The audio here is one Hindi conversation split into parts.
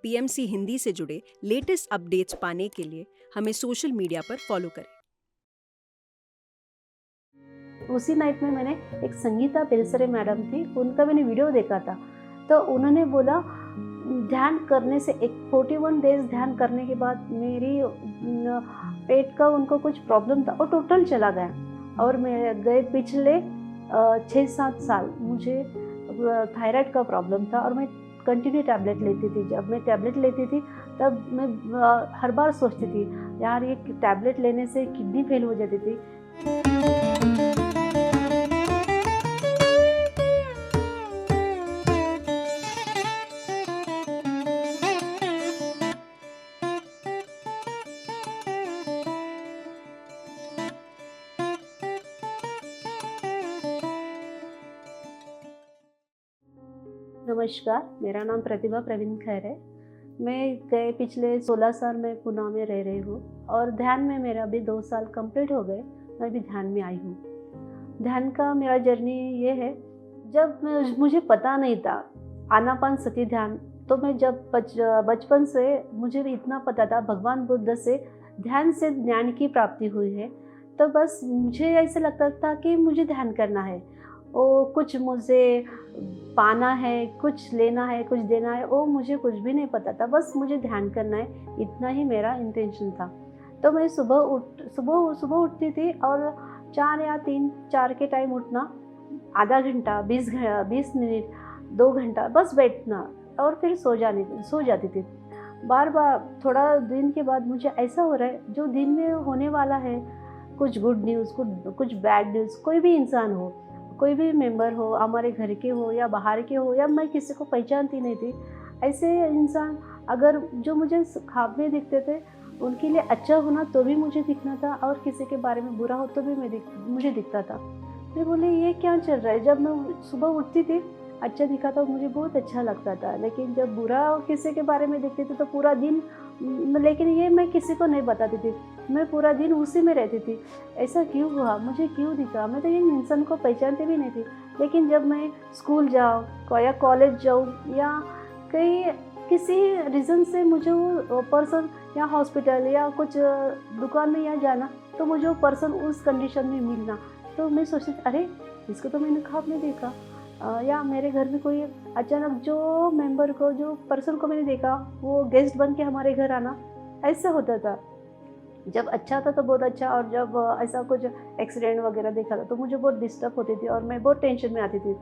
पीएमसी हिंदी से जुड़े लेटेस्ट अपडेट्स पाने के लिए हमें सोशल मीडिया पर फॉलो करें। उसी नाइट में मैंने एक संगीता पेलसरे मैडम थी, उनका मैंने वीडियो देखा था। तो उन्होंने बोला ध्यान करने से 41 डेज ध्यान करने के बाद मेरी पेट का उनको कुछ प्रॉब्लम था और टोटल चला गया। और मैं गए पिछले 6-7 साल मुझे थायराइड का प्रॉब्लम था और मैं कंटिन्यू टैबलेट लेती थी। जब मैं टैबलेट लेती थी तब मैं हर बार सोचती थी यार ये टैबलेट लेने से किडनी फेल हो जाती थी। नमस्कार, मेरा नाम प्रतिभा प्रवीण खैर है। मैं गए पिछले 16 साल में पुणे में रह रही हूँ और ध्यान में मेरा अभी 2 साल कंप्लीट हो गए, मैं भी ध्यान में आई हूँ। ध्यान का मेरा जर्नी ये है, जब मुझे पता नहीं था आनापानसती ध्यान, तो मैं जब बचपन से मुझे भी इतना पता था भगवान बुद्ध से ध्यान से ज्ञान की प्राप्ति हुई है। तो बस मुझे ऐसा लगता था कि मुझे ध्यान करना है, वो कुछ मुझे पाना है, कुछ लेना है, कुछ देना है, वो मुझे कुछ भी नहीं पता था। बस मुझे ध्यान करना है, इतना ही मेरा इंटेंशन था। तो मैं सुबह उठती थी और 4 या 3-4 के टाइम उठना, आधा घंटा, 20 मिनट, 2 घंटा बस बैठना और फिर सो जाती थी। बार-बार थोड़ा दिन के बाद मुझे ऐसा हो रहा है, जो दिन में होने वाला है, कुछ गुड न्यूज़, कुछ बैड न्यूज़, कोई भी इंसान हो, कोई भी मेंबर हो, हमारे घर के हो या बाहर के हो, या मैं किसी को पहचानती नहीं थी, ऐसे इंसान अगर जो मुझे ख्वाब में दिखते थे, उनके लिए अच्छा होना तो भी मुझे दिखना था और किसी के बारे में बुरा हो तो भी मुझे दिखता था। मैं बोली ये क्या चल रहा है? जब मैं सुबह उठती थी, अच्छा दिखा तो मुझे बहुत अच्छा लगता था, लेकिन जब बुरा किसी के बारे में दिखती थी तो पूरा दिन, लेकिन ये मैं किसी को नहीं बताती थी, मैं पूरा दिन उसी में रहती थी। ऐसा क्यों हुआ? मुझे क्यों दिखा? मैं तो इन इंसान को पहचानती भी नहीं थी। लेकिन जब मैं स्कूल जाऊँ या कॉलेज जाऊँ या किसी रीज़न से मुझे वो पर्सन या हॉस्पिटल या कुछ दुकान में या जाना, तो मुझे वो पर्सन उस कंडीशन में मिलना, तो मैं सोचती थी अरे इसको तो मैंने ख्वाब में देखा। या मेरे घर में कोई अचानक जो मेंबर को, जो पर्सन को मैंने देखा, वो गेस्ट बन के हमारे घर आना, ऐसा होता था। जब अच्छा था तो बहुत अच्छा, और जब ऐसा कुछ एक्सीडेंट वगैरह देखा था तो मुझे बहुत डिस्टर्ब होती थी और मैं बहुत टेंशन में आती थी।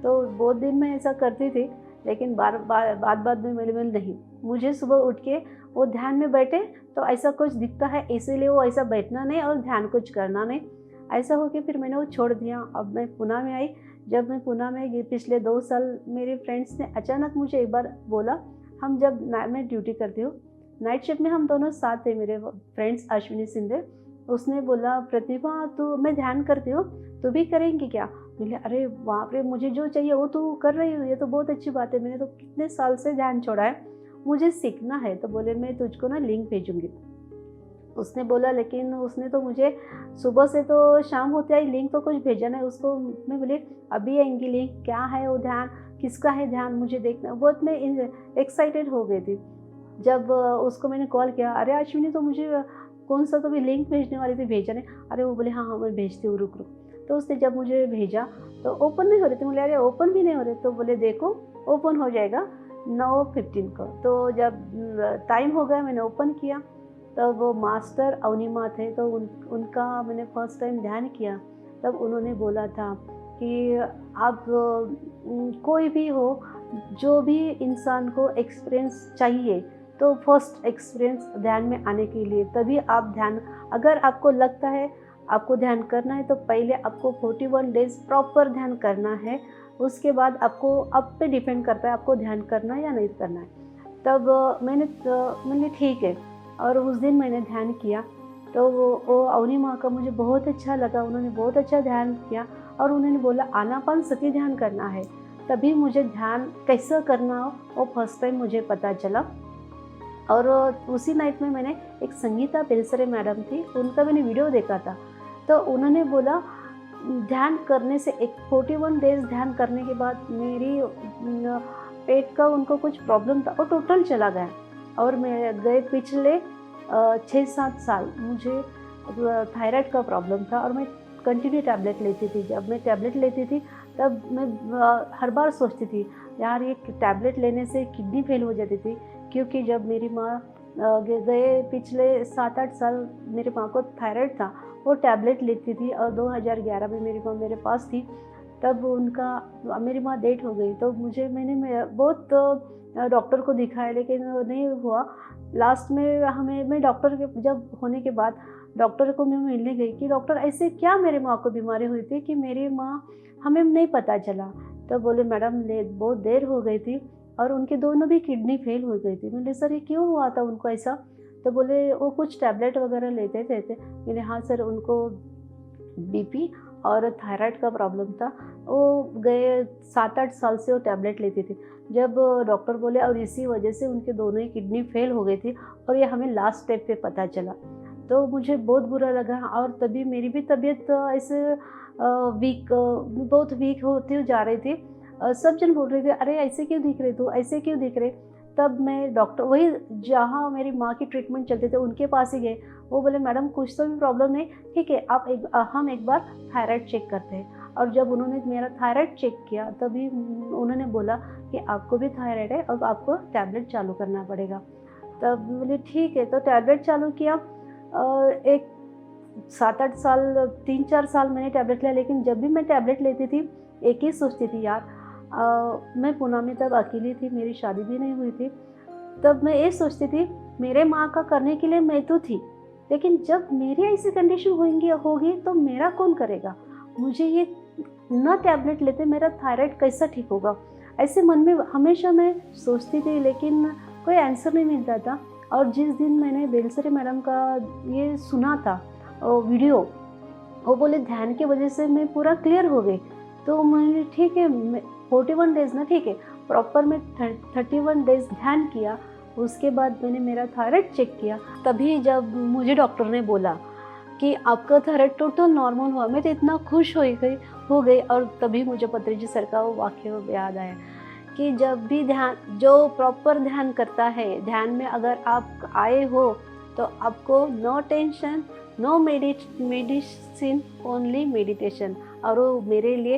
तो बहुत दिन में ऐसा करती थी, लेकिन बाद में मैंने बोला नहीं, मुझे सुबह उठ के वो ध्यान में बैठे तो ऐसा कुछ दिखता है, इसीलिए वो ऐसा बैठना नहीं और ध्यान कुछ करना नहीं। ऐसा हो के फिर मैंने वो छोड़ दिया। अब मैं पुणे में आई। जब मैं पुणे में गई पिछले 2 साल, मेरे फ्रेंड्स ने अचानक मुझे एक बार बोला, हम जब मैं ड्यूटी करती हूँ नाइट शिफ्ट में, हम दोनों साथ थे, मेरे फ्रेंड्स अश्विनी सिंधे। उसने बोला प्रतिभा तू, मैं ध्यान करती हूँ, तू भी करेंगी क्या? बोले अरे बाप रे, मुझे जो चाहिए वो तू कर रही हो, ये तो बहुत अच्छी बात है, मैंने तो कितने साल से ध्यान छोड़ा है, मुझे सीखना है। तो बोले मैं तुझको ना लिंक भेजूँगी। उसने बोला, लेकिन उसने तो मुझे सुबह से तो शाम होते आई लिंक तो कुछ भेजा नहीं उसको। मैं बोली अभी आएंगी लिंक, क्या है वो ध्यान, किसका है ध्यान, मुझे देखना। बहुत मैं एक्साइटेड हो गई थी। जब उसको मैंने कॉल किया, अरे अश्विनी तो मुझे कौन सा तो भी लिंक भेजने वाली थी, भेजा नहीं। अरे वो बोले हाँ हाँ मैं भेजती हूँ, रुक। तो उसने जब मुझे भेजा तो ओपन नहीं हो रहे थे। बोले अरे ओपन भी नहीं हो रहे, तो बोले देखो ओपन हो जाएगा 9:15 को। तो जब टाइम हो गया, मैंने ओपन किया, तब वो मास्टर अवनिमा थे, तो उनका मैंने फर्स्ट टाइम ध्यान किया। तब उन्होंने बोला था कि आप कोई भी हो, जो भी इंसान को एक्सपीरियंस चाहिए, तो फर्स्ट एक्सपीरियंस ध्यान में आने के लिए तभी आप ध्यान, अगर आपको लगता है आपको ध्यान करना है तो पहले आपको 41 डेज प्रॉपर ध्यान करना है। उसके बाद आपको आप पे डिपेंड करता है आपको ध्यान करना है या नहीं करना है। तब मैंने ठीक है, और उस दिन मैंने ध्यान किया। तो वो अवनी माँ का मुझे बहुत अच्छा लगा, उन्होंने बहुत अच्छा ध्यान किया और उन्होंने बोला आनापानसती ध्यान करना है। तभी मुझे ध्यान कैसा करना हो वो फर्स्ट टाइम मुझे पता चला। और उसी नाइट में मैंने एक संगीता पेलसरे मैडम थी, उनका मैंने वीडियो देखा था। तो उन्होंने बोला ध्यान करने से 41 डेज ध्यान करने के बाद मेरी पेट का उनको कुछ प्रॉब्लम था और टोटल चला गया। और मैं गए पिछले 6-7 साल मुझे थायराइड का प्रॉब्लम था और मैं कंटिन्यू टैबलेट लेती थी। जब मैं टैबलेट लेती थी तब मैं हर बार सोचती थी यार ये टैबलेट लेने से किडनी फेल हो जाती थी, क्योंकि जब मेरी माँ गए पिछले 7-8 साल मेरी माँ को थायराइड था, वो टैबलेट लेती थी और 2011 में मेरी माँ मेरे पास थी। तब मेरी माँ डेथ हो गई तो मैंने बहुत डॉक्टर को दिखाया लेकिन वो नहीं हुआ। लास्ट में मैं डॉक्टर के जब होने के बाद डॉक्टर को मैं मिलने गई कि डॉक्टर ऐसे क्या मेरी माँ को बीमारी हुई थी कि मेरी माँ हमें नहीं पता चला। तो बोले मैडम बहुत देर हो गई थी और उनके दोनों भी किडनी फेल हो गई थी। मैंने सर ये क्यों हुआ था उनको ऐसा? तो बोले वो कुछ टैबलेट वगैरह लेते थे। मैंने हाँ सर उनको बीपी और थायराइड का प्रॉब्लम था, वो गए 7-8 साल से वो टैबलेट लेती थी। जब डॉक्टर बोले और इसी वजह से उनके दोनों ही किडनी फेल हो गई थी और ये हमें लास्ट स्टेप पे पता चला, तो मुझे बहुत बुरा लगा। और तभी मेरी भी तबीयत ऐसे बहुत वीक होती जा रही थी। सब जन बोल रहे थे अरे ऐसे क्यों दिख रहे तू, ऐसे क्यों दिख रहे? तब मैं डॉक्टर वही जहाँ मेरी माँ की ट्रीटमेंट चलते थे उनके पास ही गए। वो बोले मैडम कुछ तो भी प्रॉब्लम नहीं, ठीक है हम एक बार थायराइड चेक करते हैं। और जब उन्होंने मेरा थायराइड चेक किया तभी उन्होंने बोला कि आपको भी थायराइड है, अब आपको टैबलेट चालू करना पड़ेगा। तब बोले ठीक है, तो टैबलेट चालू किया। एक 7-8 साल 3-4 साल मैंने टैबलेट लिया, लेकिन जब भी मैं टैबलेट लेती थी एक ही सोचती थी यार मैं पुणे में तब अकेली थी, मेरी शादी भी नहीं हुई थी। तब मैं ये सोचती थी मेरे माँ का करने के लिए मैं तो थी, लेकिन जब मेरी ऐसी कंडीशन होगी तो मेरा कौन करेगा? मुझे ये न टैबलेट लेते मेरा थायराइड कैसा ठीक होगा? ऐसे मन में हमेशा मैं सोचती थी, लेकिन कोई आंसर नहीं मिलता था। और जिस दिन मैंने बेलसरे मैडम का ये सुना था वीडियो, वो बोले ध्यान की वजह से मैं पूरा क्लियर हो गई। तो मैंने ठीक है 41 डेज़ ना, ठीक है प्रॉपर मैं 31 डेज़ ध्यान किया। उसके बाद मैंने मेरा थायराइड चेक किया। तभी जब मुझे डॉक्टर ने बोला कि आपका थायराइड टोटल नॉर्मल हुआ, मैं तो इतना खुश हो गई। और तभी मुझे पत्रिजी सर का वो वाक्य याद आया कि जब भी जो प्रॉपर ध्यान करता है, ध्यान में अगर आप आए हो तो आपको no tension, no medicine, only meditation. और वो मेरे लिए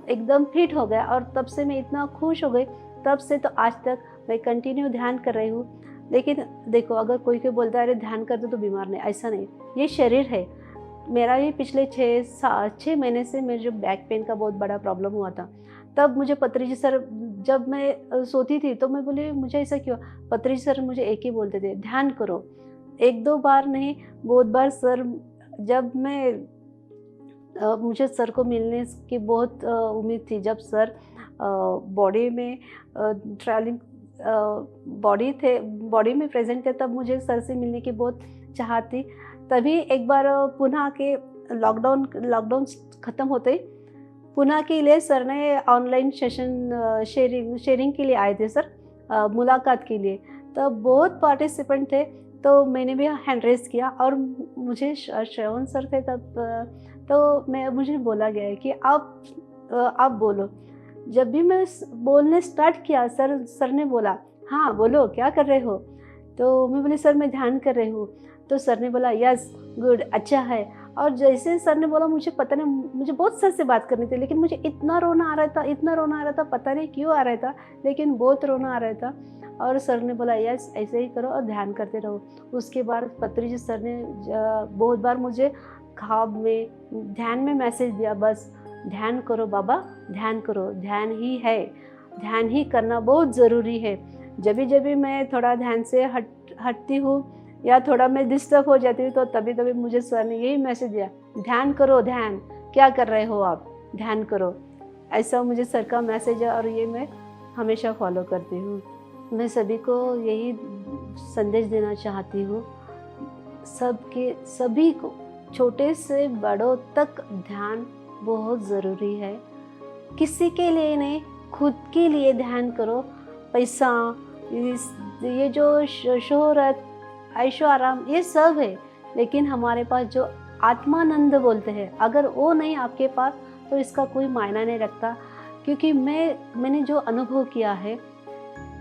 एकदम फिट हो गया और तब से मैं इतना खुश हो गई। तब से तो आज तक मैं कंटिन्यू ध्यान कर रही हूँ। लेकिन देखो अगर कोई बोलता है अरे ध्यान करते तो बीमार नहीं, ऐसा नहीं, ये शरीर है। मेरा भी पिछले 6 महीने से मेरे जो बैक पेन का बहुत बड़ा प्रॉब्लम हुआ था, तब मुझे पत्रिजी सर, जब मैं सोती थी तो मैं बोली मुझे ऐसा क्यों? पत्रिजी सर मुझे एक ही बोलते थे ध्यान करो। 1-2 बार नहीं, बहुत बार सर, जब मैं मुझे सर को मिलने की बहुत उम्मीद थी। जब सर बॉडी में ट्रैवलिंग बॉडी में प्रेजेंट थे, तब मुझे सर से मिलने की बहुत चाहत थी। तभी एक बार पुणे के लॉकडाउन ख़त्म होते ही पुणे के लिए सर ने ऑनलाइन सेशन शेयरिंग के लिए आए थे सर, मुलाकात के लिए। तब बहुत पार्टिसिपेंट थे, तो मैंने भी हैंड रेस किया और मुझे श्रवण सर थे तब, तो मुझे बोला गया है कि आप बोलो। जब भी मैं बोलने स्टार्ट किया, सर ने बोला हाँ बोलो क्या कर रहे हो? तो मैं बोली सर मैं ध्यान कर रही हूँ। तो सर ने बोला यस गुड, अच्छा है। और जैसे सर ने बोला, मुझे पता नहीं, मुझे बहुत सर से बात करनी थी, लेकिन मुझे इतना रोना आ रहा था, पता नहीं क्यों आ रहा था, लेकिन बहुत रोना आ रहा था। और सर ने बोला यस ऐसे ही करो और ध्यान करते रहो। उसके बाद पत्रिजी सर ने बहुत बार मुझे ख्वाब में ध्यान में मैसेज दिया, बस ध्यान करो बाबा, ध्यान करो, ध्यान ही है, ध्यान ही करना बहुत ज़रूरी है। जब भी मैं थोड़ा ध्यान से हटती हूँ या थोड़ा मैं डिस्टर्ब हो जाती हूँ, तो तभी मुझे सर ने यही मैसेज दिया, ध्यान करो, ध्यान क्या कर रहे हो आप, ध्यान करो। ऐसा मुझे सर का मैसेज है और ये मैं हमेशा फॉलो करती हूँ। मैं सभी को यही संदेश देना चाहती हूँ, सभी को, छोटे से बड़ों तक ध्यान बहुत ज़रूरी है। किसी के लिए नहीं, खुद के लिए ध्यान करो। पैसा, ये जो शोहरत, ऐशो आराम, ये सब है, लेकिन हमारे पास जो आत्मानंद बोलते हैं, अगर वो नहीं आपके पास तो इसका कोई मायना नहीं रखता क्योंकि मैंने जो अनुभव किया है,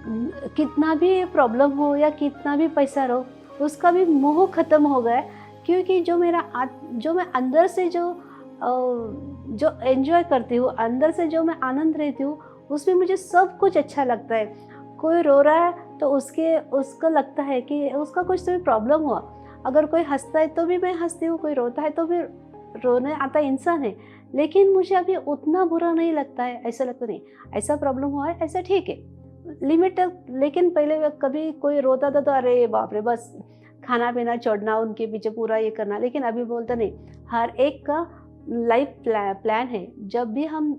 कितना भी प्रॉब्लम हो या कितना भी पैसा रहो, उसका भी मोह ख़त्म हो गया है। क्योंकि जो मैं अंदर से जो एन्जॉय करती हूँ, अंदर से जो मैं आनंद रहती हूँ, उसमें मुझे सब कुछ अच्छा लगता है। कोई रो रहा है तो उसको लगता है कि उसका कुछ तो भी प्रॉब्लम हुआ। अगर कोई हँसता है तो भी मैं हँसती हूँ, कोई रोता है तो भी रोने आता इंसान है। लेकिन मुझे अभी उतना बुरा नहीं लगता है, ऐसा लगता नहीं, ऐसा प्रॉब्लम हुआ है, ऐसा ठीक है, लिमिट तक। लेकिन पहले कभी कोई रोता था तो अरे बाप रे, बस खाना पीना छोड़ना, उनके पीछे पूरा ये करना। लेकिन अभी बोलता नहीं, हर एक का लाइफ प्लान है। जब भी हम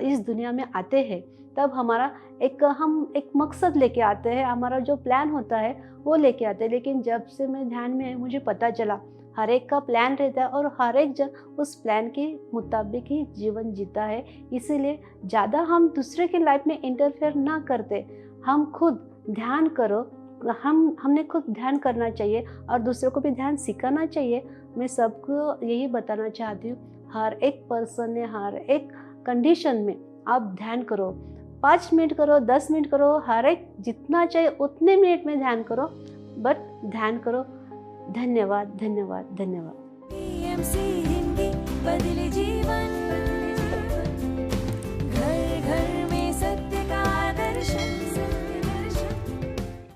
इस दुनिया में आते हैं तब हम एक मकसद लेके आते हैं, हमारा जो प्लान होता है वो लेके आते हैं। लेकिन जब से मैं ध्यान में मुझे पता चला हर एक का प्लान रहता है और हर एक जन उस प्लान के मुताबिक ही जीवन जीता है। इसीलिए ज़्यादा हम दूसरे के लाइफ में इंटरफेयर ना करते, हम खुद ध्यान करो। हमने खुद ध्यान करना चाहिए और दूसरों को भी ध्यान सिखाना चाहिए। मैं सबको यही बताना चाहती हूँ, हर एक पर्सन ने हर एक कंडीशन में आप ध्यान करो। 5 मिनट करो, 10 मिनट करो, हर एक जितना चाहिए उतने मिनट में ध्यान करो, बट ध्यान करो। धन्यवाद, धन्यवाद, धन्यवाद। PMC हिंदी बदले